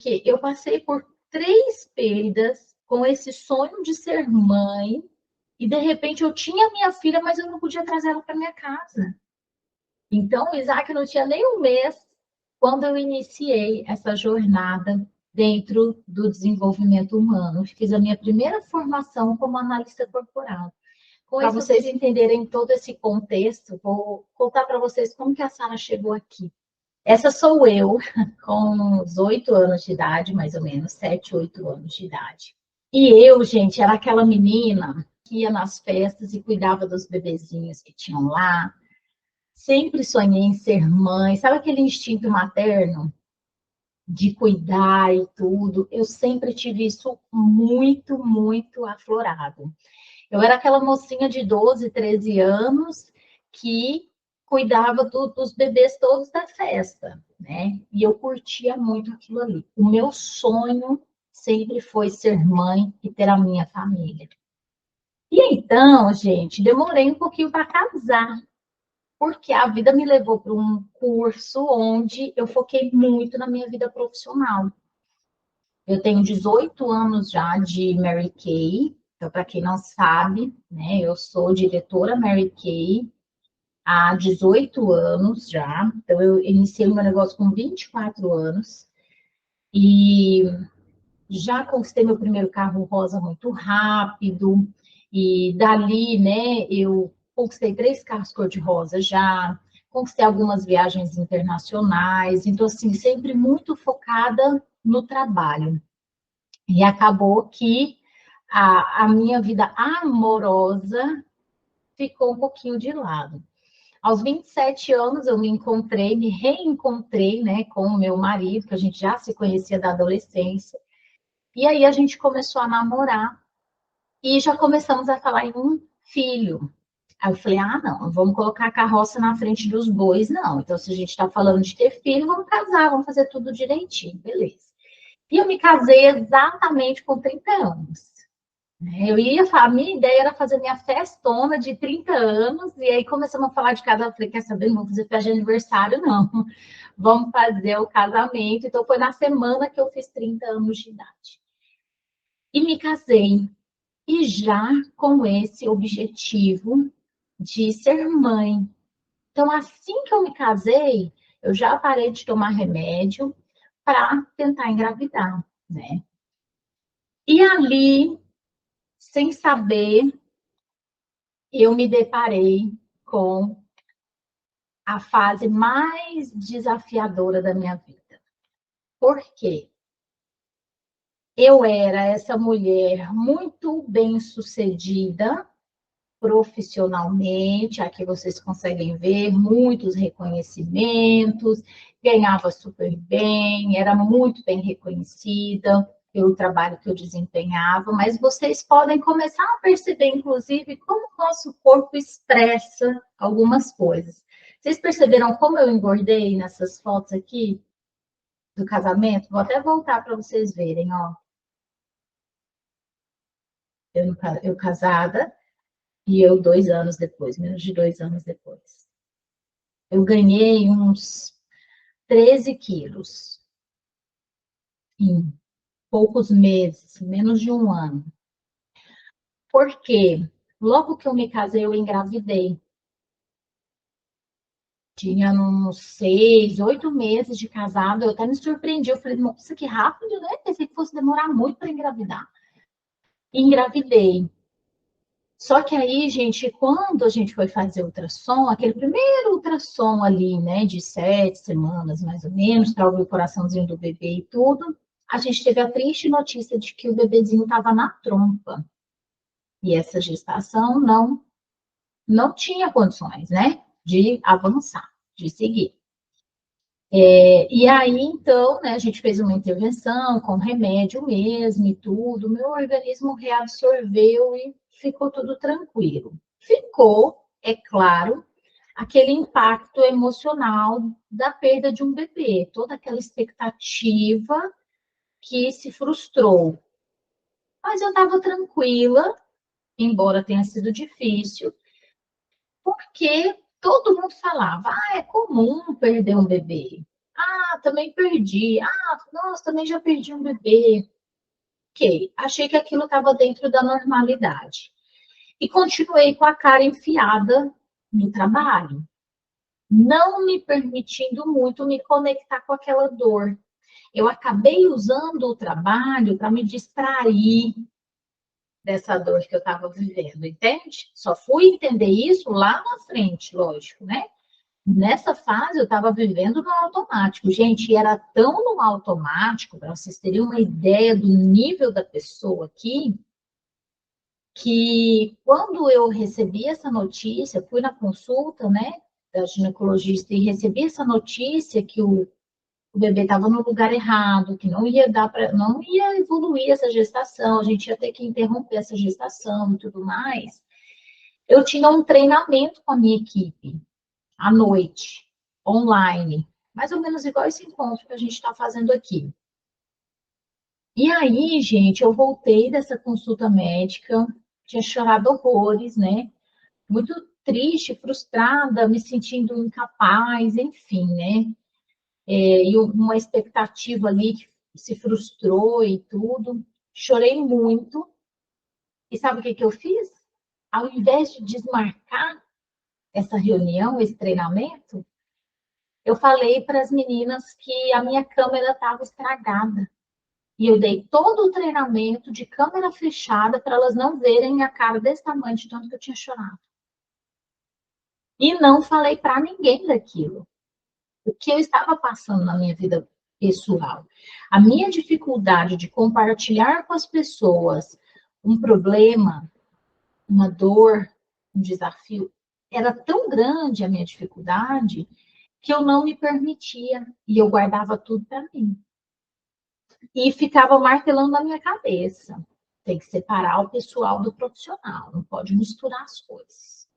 Que eu passei por 3 perdas com esse sonho de ser mãe, e de repente eu tinha minha filha, mas eu não podia trazer ela para minha casa. Então, o Isaac não tinha nem um mês quando eu iniciei essa jornada dentro do desenvolvimento humano. Fiz a minha primeira formação como analista corporal. Para vocês entenderem todo esse contexto, vou contar para vocês como que a Sara chegou aqui. Essa sou eu, com uns 8 anos de idade, mais ou menos, 7, 8 anos de idade. E eu, gente, era aquela menina que ia nas festas e cuidava dos bebezinhos que tinham lá. Sempre sonhei em ser mãe. Sabe aquele instinto materno de cuidar e tudo? Eu sempre tive isso muito, muito aflorado. Eu era aquela mocinha de 12, 13 anos que cuidava dos bebês todos da festa, né? E eu curtia muito aquilo ali. O meu sonho sempre foi ser mãe e ter a minha família. E então, gente, demorei um pouquinho para casar, porque a vida me levou para um curso onde eu foquei muito na minha vida profissional. Eu tenho 18 anos já de Mary Kay. Então, para quem não sabe, né, eu sou diretora Mary Kay há 18 anos já. Então, eu iniciei o meu negócio com 24 anos e já conquistei meu primeiro carro rosa muito rápido. E dali, né, eu conquistei 3 carros cor-de-rosa já, conquistei algumas viagens internacionais. Então, assim, sempre muito focada no trabalho. E acabou que a minha vida amorosa ficou um pouquinho de lado. Aos 27 anos, eu me reencontrei, né, com o meu marido, que a gente já se conhecia da adolescência. E aí a gente começou a namorar e já começamos a falar em um filho. Aí eu falei, não, vamos colocar a carroça na frente dos bois, não. Então, se a gente está falando de ter filho, vamos casar, vamos fazer tudo direitinho, beleza. E eu me casei exatamente com 30 anos. A minha ideia era fazer minha festona de 30 anos, e aí começamos a falar de casal. Eu falei, quer saber, não vamos fazer festa de aniversário, não. Vamos fazer o casamento. Então, foi na semana que eu fiz 30 anos de idade. E me casei. E já com esse objetivo de ser mãe. Então, assim que eu me casei, eu já parei de tomar remédio para tentar engravidar, né? E ali, sem saber, eu me deparei com a fase mais desafiadora da minha vida. Por quê? Eu era essa mulher muito bem-sucedida profissionalmente, aqui vocês conseguem ver muitos reconhecimentos, ganhava super bem, era muito bem reconhecida pelo trabalho que eu desempenhava, mas vocês podem começar a perceber, inclusive, como o nosso corpo expressa algumas coisas. Vocês perceberam como eu engordei nessas fotos aqui do casamento? Vou até voltar para vocês verem, ó. Eu casada, e eu 2 anos depois, menos de 2 anos depois. Eu ganhei uns 13 quilos em poucos meses, menos de um ano. Porque logo que eu me casei, eu engravidei. Tinha uns 6, 8 meses de casado, eu até me surpreendi. Eu falei, nossa, que rápido, né? Pensei que fosse demorar muito para engravidar. Engravidei. Só que aí, gente, quando a gente foi fazer ultrassom, aquele primeiro ultrassom ali, né, de 7 semanas, mais ou menos, para ouvir o coraçãozinho do bebê e tudo, a gente teve a triste notícia de que o bebezinho estava na trompa. E essa gestação não tinha condições, né, de avançar, de seguir. E aí, então, né, a gente fez uma intervenção com remédio mesmo e tudo, meu organismo reabsorveu e ficou tudo tranquilo. Ficou, é claro, aquele impacto emocional da perda de um bebê, toda aquela expectativa que se frustrou. Mas eu estava tranquila, embora tenha sido difícil, porque todo mundo falava, é comum perder um bebê. Ah, também perdi. Ah, nossa, também já perdi um bebê. Ok, achei que aquilo estava dentro da normalidade. E continuei com a cara enfiada no trabalho, não me permitindo muito me conectar com aquela dor. Eu acabei usando o trabalho para me distrair dessa dor que eu estava vivendo, entende? Só fui entender isso lá na frente, lógico, né? Nessa fase eu estava vivendo no automático. Gente, era tão no automático, para vocês terem uma ideia do nível da pessoa aqui, que quando eu recebi essa notícia, fui na consulta, né, da ginecologista e recebi essa notícia que o bebê estava no lugar errado, que não ia dar para, não ia evoluir essa gestação, a gente ia ter que interromper essa gestação e tudo mais. Eu tinha um treinamento com a minha equipe à noite, online, mais ou menos igual esse encontro que a gente está fazendo aqui. E aí, gente, eu voltei dessa consulta médica, tinha chorado horrores, né? Muito triste, frustrada, me sentindo incapaz, enfim, né? E uma expectativa ali que se frustrou e tudo. Chorei muito. E sabe o que que eu fiz? Ao invés de desmarcar essa reunião, esse treinamento, eu falei para as meninas que a minha câmera estava estragada. E eu dei todo o treinamento de câmera fechada para elas não verem a cara desse tamanho de tanto que eu tinha chorado. E não falei para ninguém daquilo. O que eu estava passando na minha vida pessoal. A minha dificuldade de compartilhar com as pessoas um problema, uma dor, um desafio, era tão grande a minha dificuldade que eu não me permitia e eu guardava tudo para mim. E ficava martelando na minha cabeça. Tem que separar o pessoal do profissional, não pode misturar as coisas.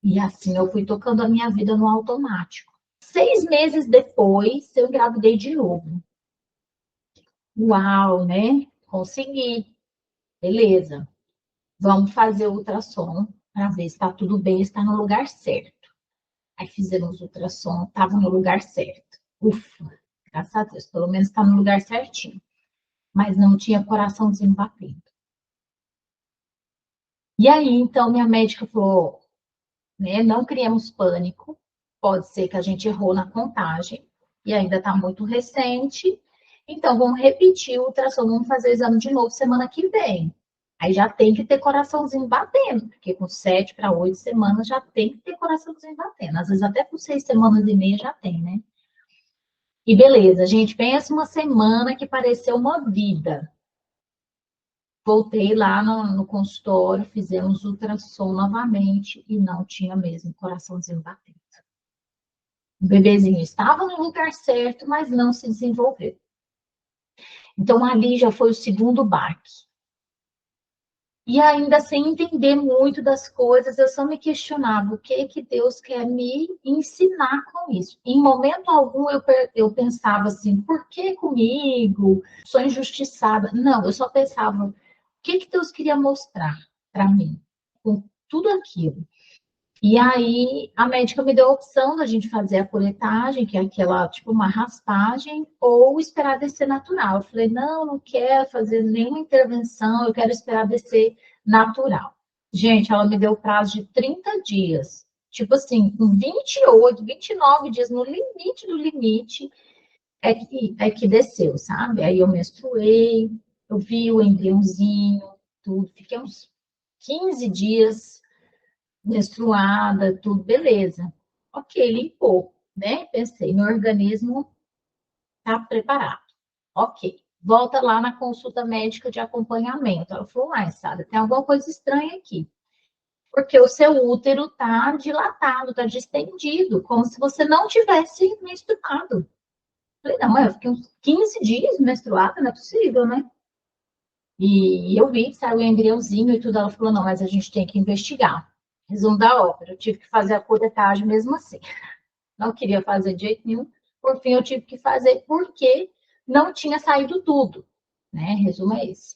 E assim eu fui tocando a minha vida no automático. 6 meses depois, eu engravidei de novo. Uau, né? Consegui. Beleza. Vamos fazer o ultrassom para ver se está tudo bem, se está no lugar certo. Aí fizemos o ultrassom, estava no lugar certo. Ufa, graças a Deus, pelo menos está no lugar certinho. Mas não tinha coraçãozinho batendo. E aí, então, minha médica falou, né, não criemos pânico, pode ser que a gente errou na contagem, e ainda está muito recente, então vamos repetir o ultrassom, vamos fazer o exame de novo semana que vem. Aí já tem que ter coraçãozinho batendo, porque com 7 para 8 semanas já tem que ter coraçãozinho batendo. Às vezes até com 6 semanas e meia já tem, né? E beleza, gente, pensa uma semana que pareceu uma vida. Voltei lá no consultório, fizemos ultrassom novamente e não tinha mesmo coraçãozinho batendo. O bebezinho estava no lugar certo, mas não se desenvolveu. Então ali já foi o segundo baque. E ainda sem entender muito das coisas, eu só me questionava o que que Deus quer me ensinar com isso. Em momento algum eu pensava assim, por que comigo? Sou injustiçada. Não, eu só pensava, o que que Deus queria mostrar para mim com tudo aquilo? E aí a médica me deu a opção da gente fazer a curetagem, que é aquela, tipo, uma raspagem, ou esperar descer natural. Eu falei, não, não quero fazer nenhuma intervenção, eu quero esperar descer natural. Gente, ela me deu prazo de 30 dias. Tipo assim, com 28, 29 dias, no limite do limite, é que desceu, sabe? Aí eu menstruei, eu vi o embriãozinho, tudo. Fiquei uns 15 dias menstruada, tudo, beleza. Ok, limpou, né? Pensei, meu organismo está preparado. Ok, volta lá na consulta médica de acompanhamento. Ela falou, Sara, tem alguma coisa estranha aqui. Porque o seu útero está dilatado, está distendido, como se você não tivesse menstruado. Falei, não, mas eu fiquei uns 15 dias menstruada, não é possível, né? E eu vi que saiu o embriãozinho e tudo. Ela falou, não, mas a gente tem que investigar. Resumo da ópera, eu tive que fazer a curetagem mesmo assim. Não queria fazer de jeito nenhum. Por fim, eu tive que fazer porque não tinha saído tudo, né? Resumo é esse.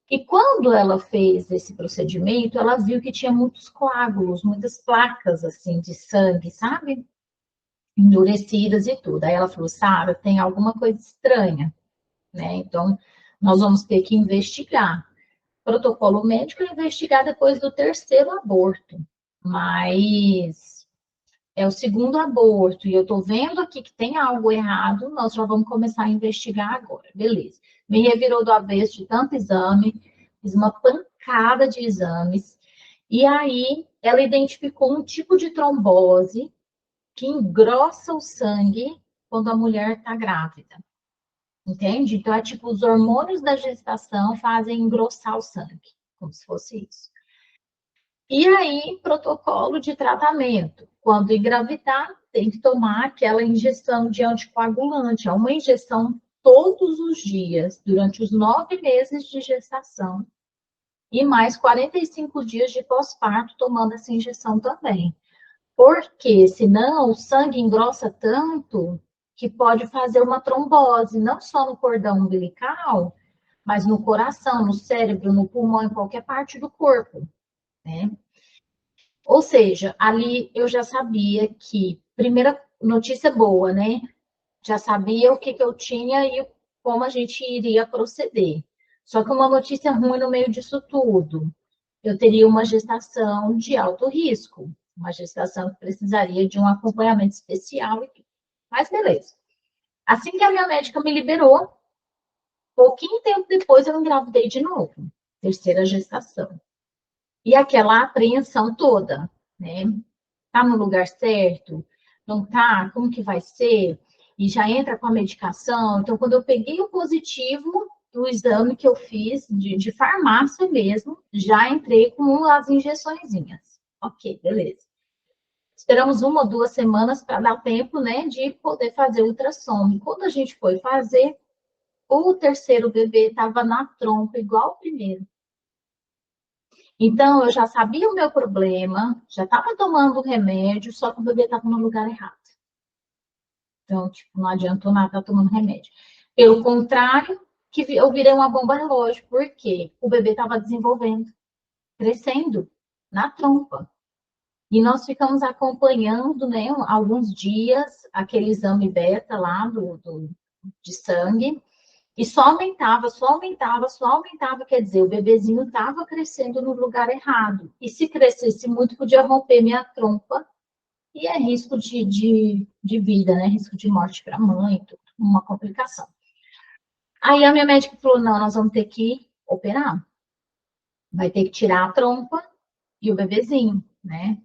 E quando ela fez esse procedimento, ela viu que tinha muitos coágulos, muitas placas assim de sangue, sabe? endurecidas e tudo. Aí ela falou, Sara, tem alguma coisa estranha, né? Então, nós vamos ter que investigar. Protocolo médico é investigar depois do terceiro aborto, mas é o segundo aborto, e eu tô vendo aqui que tem algo errado, nós já vamos começar a investigar agora. Beleza. Me revirou do avesso de tanto exame, fiz uma pancada de exames, e aí ela identificou um tipo de trombose que engrossa o sangue quando a mulher está grávida. Entende? Então, é tipo, os hormônios da gestação fazem engrossar o sangue, como se fosse isso. E aí, protocolo de tratamento. Quando engravidar, tem que tomar aquela injeção de anticoagulante. É uma injeção todos os dias, durante os 9 meses de gestação. E mais 45 dias de pós-parto, tomando essa injeção também. Porque senão o sangue engrossa tanto que pode fazer uma trombose, não só no cordão umbilical, mas no coração, no cérebro, no pulmão, em qualquer parte do corpo, né? Ou seja, ali eu já sabia que, primeira notícia boa, né? Já sabia o que, que eu tinha e como a gente iria proceder. Só que uma notícia ruim no meio disso tudo, eu teria uma gestação de alto risco, uma gestação que precisaria de um acompanhamento especial. Mas beleza. Assim que a minha médica me liberou, pouquinho tempo depois eu engravidei de novo, terceira gestação. E aquela apreensão toda, né? Tá no lugar certo? Não tá? Como que vai ser? E já entra com a medicação. Então, quando eu peguei o positivo do exame que eu fiz, de farmácia mesmo, já entrei com as injeçõezinhas. Ok, beleza. Esperamos 1 ou 2 semanas para dar tempo, né, de poder fazer o ultrassom. E quando a gente foi fazer, o terceiro bebê estava na trompa, igual o primeiro. Então, eu já sabia o meu problema, já estava tomando o remédio, só que o bebê estava no lugar errado. Então, tipo, não adiantou nada estar tomando remédio. Pelo contrário, que eu virei uma bomba relógio, porque o bebê estava desenvolvendo, crescendo na trompa. E nós ficamos acompanhando, né, alguns dias, aquele exame beta lá de sangue, e só aumentava, só aumentava, só aumentava, quer dizer, o bebezinho estava crescendo no lugar errado. E se crescesse muito, podia romper minha trompa, e é risco de vida, né? Risco de morte para a mãe, tudo, uma complicação. Aí a minha médica falou: não, nós vamos ter que operar. Vai ter que tirar a trompa e o bebezinho, né?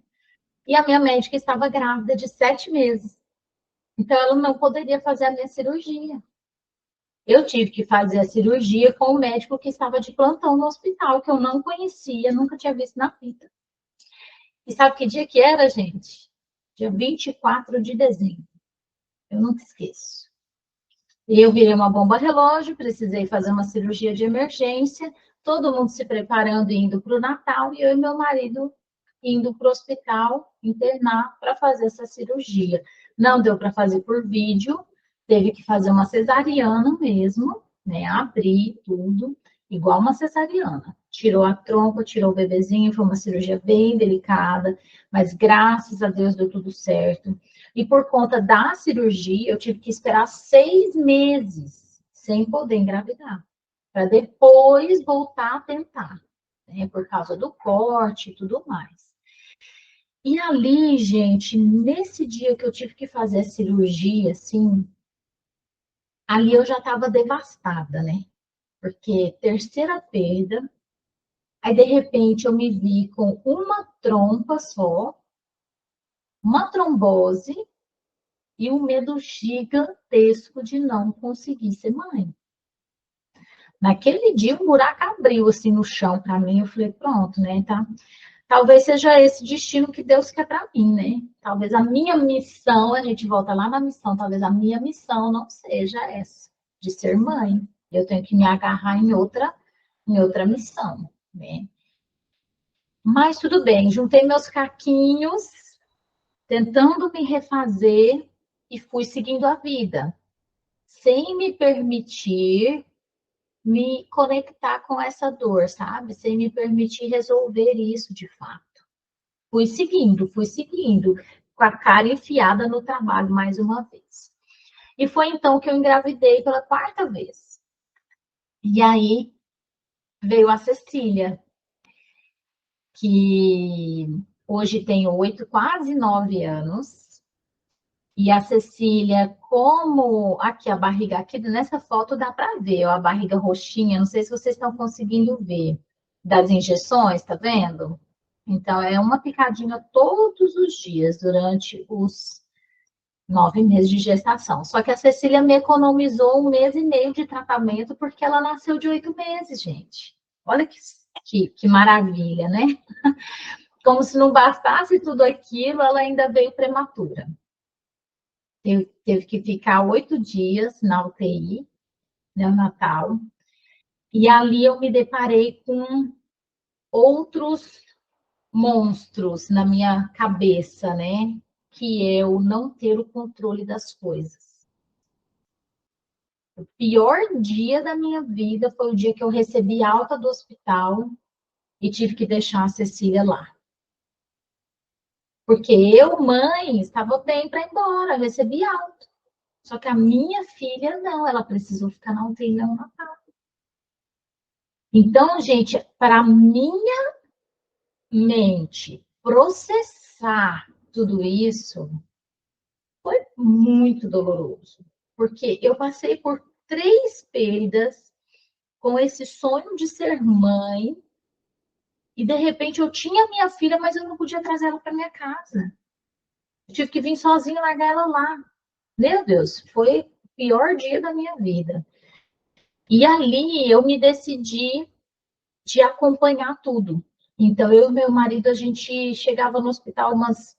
E a minha médica estava grávida de 7 meses. Então, ela não poderia fazer a minha cirurgia. Eu tive que fazer a cirurgia com o médico que estava de plantão no hospital, que eu não conhecia, nunca tinha visto na vida. E sabe que dia que era, gente? Dia 24 de dezembro. Eu nunca esqueço. E eu virei uma bomba relógio, precisei fazer uma cirurgia de emergência, todo mundo se preparando e indo para o Natal, e eu e meu marido indo para o hospital internar para fazer essa cirurgia. Não deu para fazer por vídeo, teve que fazer uma cesariana mesmo, né? Abrir tudo, igual uma cesariana. Tirou a trompa, tirou o bebezinho, foi uma cirurgia bem delicada, mas graças a Deus deu tudo certo. E por conta da cirurgia, eu tive que esperar 6 meses sem poder engravidar, para depois voltar a tentar, né? Por causa do corte e tudo mais. E ali, gente, nesse dia que eu tive que fazer a cirurgia, assim, ali eu já estava devastada, né? Porque terceira perda, aí de repente eu me vi com uma trompa só, uma trombose e um medo gigantesco de não conseguir ser mãe. Naquele dia, um buraco abriu assim no chão para mim. Eu falei, pronto, né? Tá? Talvez seja esse destino que Deus quer para mim, né? Talvez a minha missão, a gente volta lá na missão, talvez a minha missão não seja essa, de ser mãe. Eu tenho que me agarrar em outra missão, né? Mas tudo bem, juntei meus caquinhos, tentando me refazer e fui seguindo a vida, sem me permitir me conectar com essa dor, sabe? Sem me permitir resolver isso de fato. Fui seguindo, com a cara enfiada no trabalho mais uma vez. E foi então que eu engravidei pela quarta vez. E aí veio a Cecília, que hoje tem 8, quase 9 anos. E a Cecília, como aqui a barriga, aqui nessa foto dá para ver, ó, a barriga roxinha, não sei se vocês estão conseguindo ver, das injeções, tá vendo? Então, é uma picadinha todos os dias, durante os 9 meses de gestação. Só que a Cecília me economizou 1 mês e meio de tratamento, porque ela nasceu de 8 meses, gente. Olha que maravilha, né? Como se não bastasse tudo aquilo, ela ainda veio prematura. Teve que ficar 8 dias na UTI, neonatal. E ali eu me deparei com outros monstros na minha cabeça, né? Que é o não ter o controle das coisas. O pior dia da minha vida foi o dia que eu recebi alta do hospital e tive que deixar a Cecília lá. Porque eu, mãe, estava bem para ir embora, recebi alta. Só que a minha filha não, ela precisou ficar na UTI neonatal. Então, gente, para minha mente processar tudo isso foi muito doloroso, porque eu passei por 3 perdas com esse sonho de ser mãe e de repente eu tinha minha filha, mas eu não podia trazer ela para minha casa. Eu tive que vir sozinha e largar ela lá. Meu Deus, foi o pior dia da minha vida. E ali eu me decidi de acompanhar tudo. Então, eu e meu marido, a gente chegava no hospital umas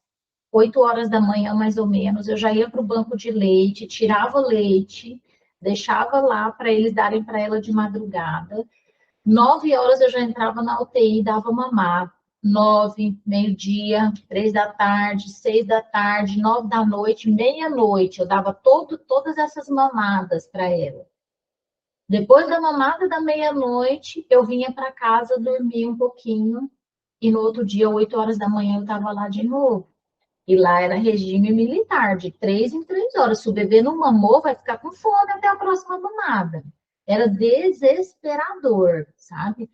8 horas da manhã, mais ou menos. Eu já ia para o banco de leite, tirava leite, deixava lá para eles darem para ela de madrugada. 9 horas eu já entrava na UTI, dava mamar. 9, meio-dia, 3 da tarde, 6 da tarde, 9 da noite, meia-noite. Eu dava todas essas mamadas para ela. Depois da mamada da meia-noite, eu vinha para casa dormir um pouquinho e no outro dia, 8 horas da manhã, eu estava lá de novo. E lá era regime militar, de 3 em 3 horas. Se o bebê não mamou, vai ficar com fome até a próxima mamada. Era desesperador, sabe?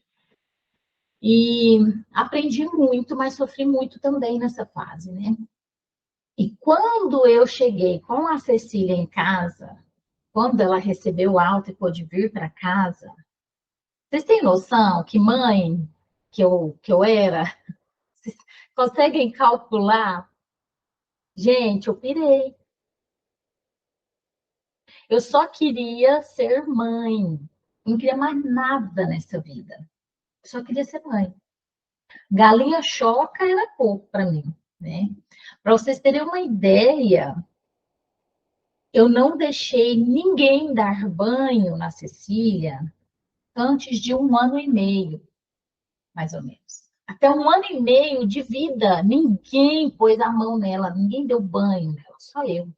E aprendi muito, mas sofri muito também nessa fase, né? E quando eu cheguei com a Cecília em casa, quando ela recebeu alta e pôde vir para casa, vocês têm noção que mãe que eu era? Vocês conseguem calcular? Gente, eu pirei. Eu só queria ser mãe. Não queria mais nada nessa vida. Eu só queria ser mãe. Galinha choca era pouco para mim, né? Para vocês terem uma ideia, eu não deixei ninguém dar banho na Cecília antes de 1 ano e meio, mais ou menos. Até 1 ano e meio de vida, ninguém pôs a mão nela, ninguém deu banho nela, só eu.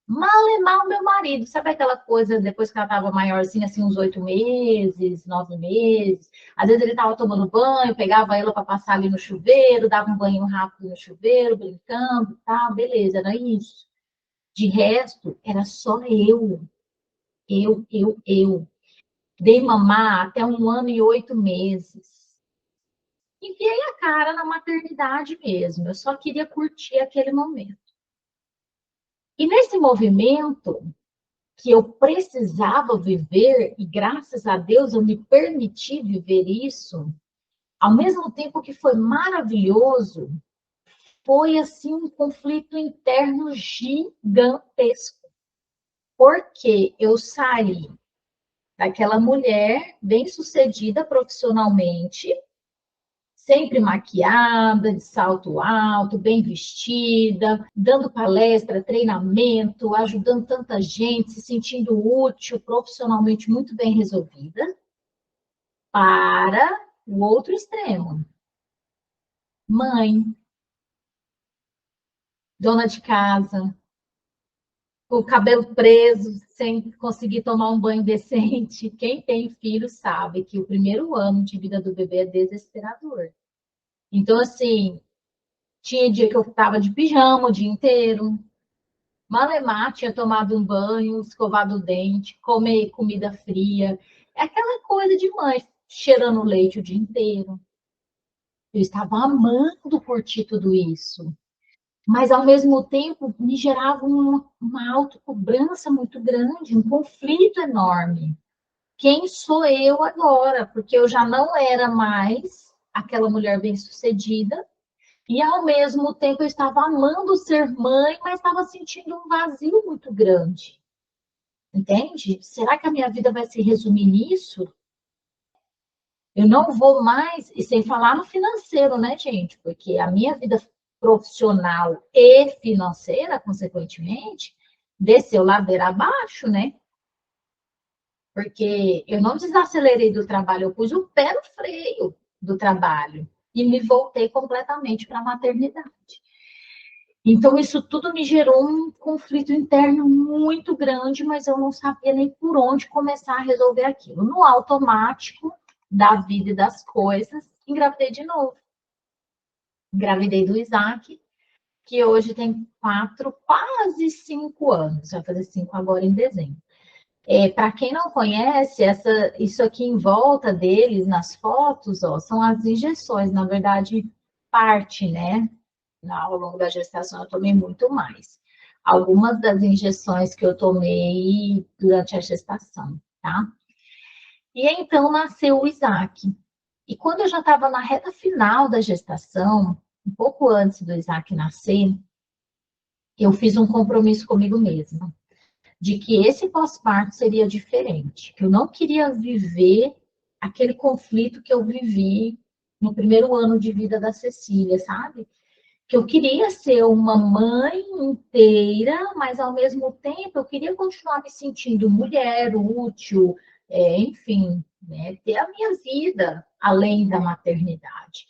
Mal e mal meu marido, sabe aquela coisa depois que ela estava maiorzinha, assim, uns 8 meses, 9 meses. Às vezes ele estava tomando banho, pegava ela para passar ali no chuveiro, dava um banho rápido no chuveiro, brincando e tal, beleza, era isso. De resto, era só eu. Dei mamar até 1 ano e 8 meses. Enfiei a cara na maternidade mesmo, eu só queria curtir aquele momento. E nesse movimento, que eu precisava viver, e graças a Deus eu me permiti viver isso, ao mesmo tempo que foi maravilhoso, foi assim um conflito interno gigantesco. Porque eu saí daquela mulher bem-sucedida profissionalmente, sempre maquiada, de salto alto, bem vestida, dando palestra, treinamento, ajudando tanta gente, se sentindo útil, profissionalmente muito bem resolvida, para o outro extremo. Mãe, dona de casa, com o cabelo preso, sem conseguir tomar um banho decente. Quem tem filho sabe que o primeiro ano de vida do bebê é desesperador. Então, assim, Tinha dia que eu estava de pijama o dia inteiro. Malemar tinha tomado um banho, escovado o dente, comer comida fria. É aquela coisa de mãe, cheirando leite o dia inteiro. Eu estava amando curtir tudo isso. Mas, ao mesmo tempo, me gerava uma autocobrança muito grande, um conflito enorme. Quem sou eu agora? Porque eu já não era mais aquela mulher bem-sucedida, e ao mesmo tempo eu estava amando ser mãe, mas estava sentindo um vazio muito grande. Entende? Será que a minha vida vai se resumir nisso? Eu não vou mais, e sem falar no financeiro, né, gente? Porque a minha vida profissional e financeira, consequentemente, desceu ladeira abaixo, né? Porque eu não desacelerei do trabalho, eu pus o pé no freio do trabalho e me voltei completamente para a maternidade. Então, isso tudo me gerou um conflito interno muito grande, mas eu não sabia nem por onde começar a resolver aquilo. No automático da vida e das coisas, engravidei de novo. Engravidei do Isaac, que hoje tem 4, quase 5 anos. Vai fazer 5 agora em dezembro. Para quem não conhece, isso aqui em volta deles, nas fotos, ó, são as injeções. Na verdade, parte, né? Ao longo da gestação, eu tomei muito mais. Algumas das injeções que eu tomei durante a gestação, tá? E então nasceu o Isaac. E quando eu já estava na reta final da gestação, um pouco antes do Isaac nascer, eu fiz um compromisso comigo mesma de que esse pós-parto seria diferente, que eu não queria viver aquele conflito que eu vivi no primeiro ano de vida da Cecília, sabe? Que eu queria ser uma mãe inteira, mas ao mesmo tempo eu queria continuar me sentindo mulher, útil, enfim, né, ter a minha vida além da maternidade.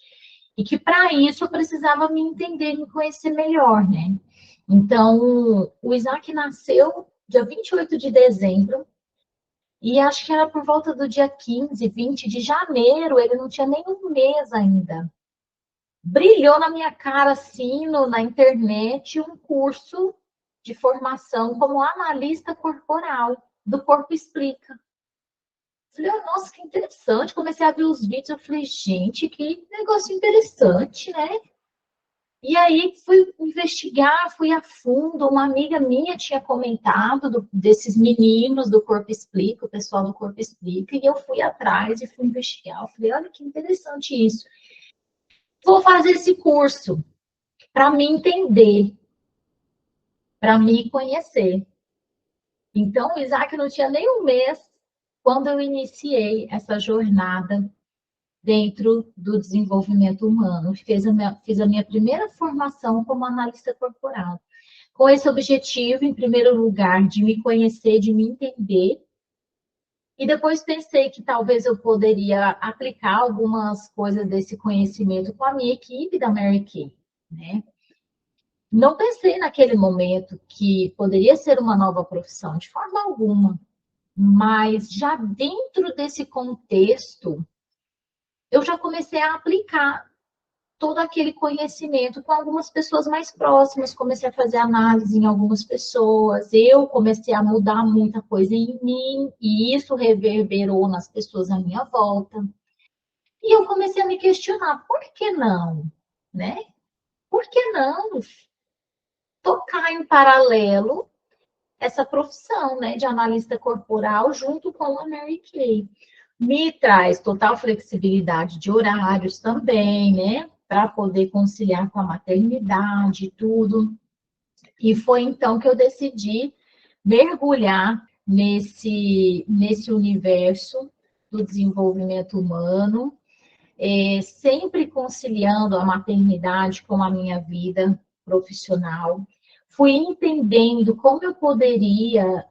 E que para isso eu precisava me entender, me conhecer melhor, né? Então, o Isaac nasceu dia 28 de dezembro, e acho que era por volta do dia 15, 20 de janeiro, ele não tinha nem um mês ainda. Brilhou na minha cara, assim, na internet, um curso de formação como analista corporal do Corpo Explica. Falei, oh, nossa, que interessante. Comecei a ver os vídeos, eu falei, gente, que negócio interessante, né? E aí fui investigar, fui a fundo. Uma amiga minha tinha comentado desses meninos do Corpo Explica, o pessoal do Corpo Explica, e eu fui atrás e fui investigar. Eu falei, olha que interessante isso. Vou fazer esse curso para me entender, para me conhecer. Então, o Isaac não tinha nem um mês quando eu iniciei essa jornada dentro do desenvolvimento humano. Fiz a minha primeira formação como analista corporal, com esse objetivo, em primeiro lugar, de me conhecer, de me entender. E depois pensei que talvez eu poderia aplicar algumas coisas desse conhecimento com a minha equipe da Mary Kay, né? Não pensei naquele momento que poderia ser uma nova profissão, de forma alguma. Mas já dentro desse contexto, eu já comecei a aplicar todo aquele conhecimento com algumas pessoas mais próximas, comecei a fazer análise em algumas pessoas, eu comecei a mudar muita coisa em mim, e isso reverberou nas pessoas à minha volta. E eu comecei a me questionar, por que não? Né? Por que não tocar em paralelo essa profissão, né, de analista corporal junto com a Mary Kay? Me traz total flexibilidade de horários também, né? Para poder conciliar com a maternidade e tudo. E foi então que eu decidi mergulhar nesse universo do desenvolvimento humano, sempre conciliando a maternidade com a minha vida profissional. Fui entendendo como eu poderia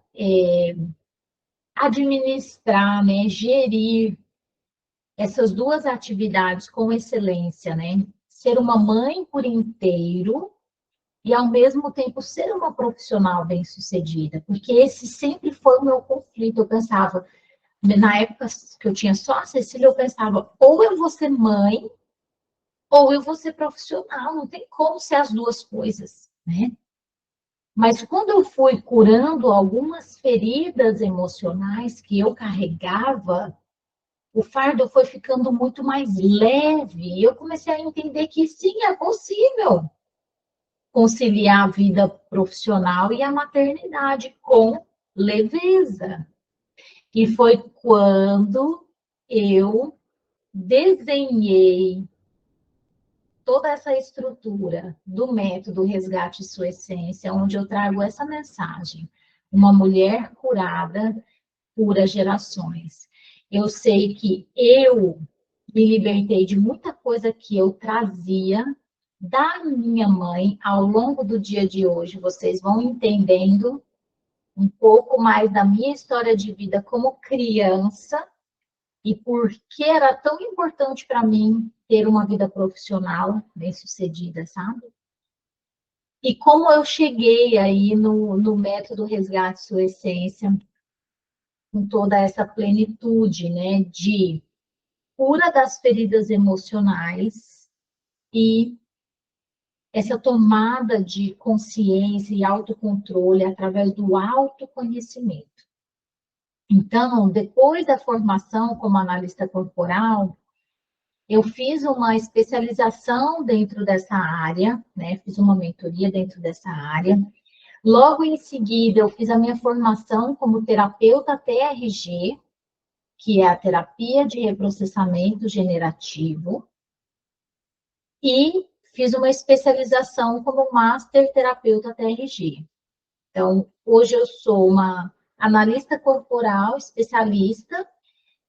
administrar, né, gerir essas duas atividades com excelência, né? Ser uma mãe por inteiro e, ao mesmo tempo, ser uma profissional bem-sucedida, porque esse sempre foi o meu conflito. Eu pensava, na época que eu tinha só a Cecília, eu pensava, ou eu vou ser mãe, ou eu vou ser profissional, não tem como ser as duas coisas, né? Mas quando eu fui curando algumas feridas emocionais que eu carregava, o fardo foi ficando muito mais leve. E eu comecei a entender que sim, é possível conciliar a vida profissional e a maternidade com leveza. E foi quando eu desenhei toda essa estrutura do método Resgate Sua Essência, onde eu trago essa mensagem. Uma mulher curada cura gerações. Eu sei que eu me libertei de muita coisa que eu trazia da minha mãe ao longo do dia de hoje. Vocês vão entendendo um pouco mais da minha história de vida como criança e por que era tão importante para mim ter uma vida profissional bem-sucedida, sabe? E como eu cheguei aí no método Resgate Sua Essência, com toda essa plenitude, né, de cura das feridas emocionais e essa tomada de consciência e autocontrole através do autoconhecimento. Então, depois da formação como analista corporal, eu fiz uma especialização dentro dessa área, né? Fiz uma mentoria dentro dessa área. Logo em seguida, eu fiz a minha formação como terapeuta TRG, que é a terapia de reprocessamento generativo, e fiz uma especialização como Master Terapeuta TRG. Então, hoje eu sou uma analista corporal especialista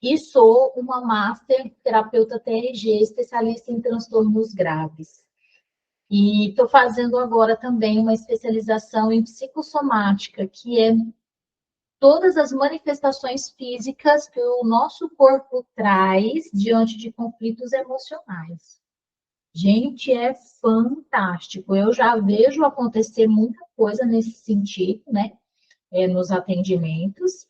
e sou uma Master Terapeuta TRG especialista em transtornos graves. E estou fazendo agora também uma especialização em psicossomática, que é todas as manifestações físicas que o nosso corpo traz diante de conflitos emocionais. Gente, é fantástico. Eu já vejo acontecer muita coisa nesse sentido, né? Nos atendimentos.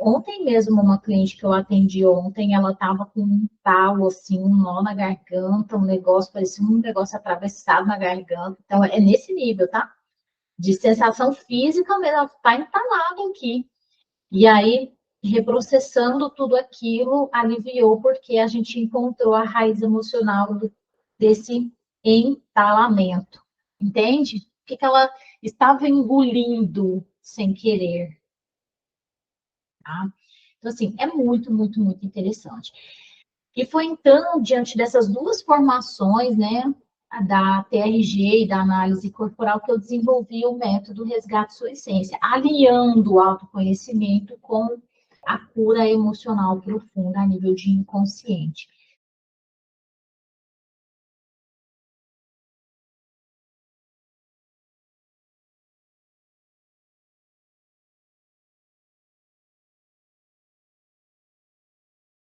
Ontem mesmo, uma cliente que eu atendi ontem, ela estava com um talo, assim, um nó na garganta, um negócio, parecia um negócio atravessado na garganta. Então, é nesse nível, tá? De sensação física, mas ela está entalada aqui. E aí, reprocessando tudo aquilo, aliviou, porque a gente encontrou a raiz emocional desse entalamento. Entende? O que ela estava engolindo sem querer. Tá? Então, assim, é muito, muito, muito interessante. E foi então, diante dessas duas formações, né, da TRG e da análise corporal, que eu desenvolvi o método Resgate Sua Essência, alinhando o autoconhecimento com a cura emocional profunda a nível de inconsciente.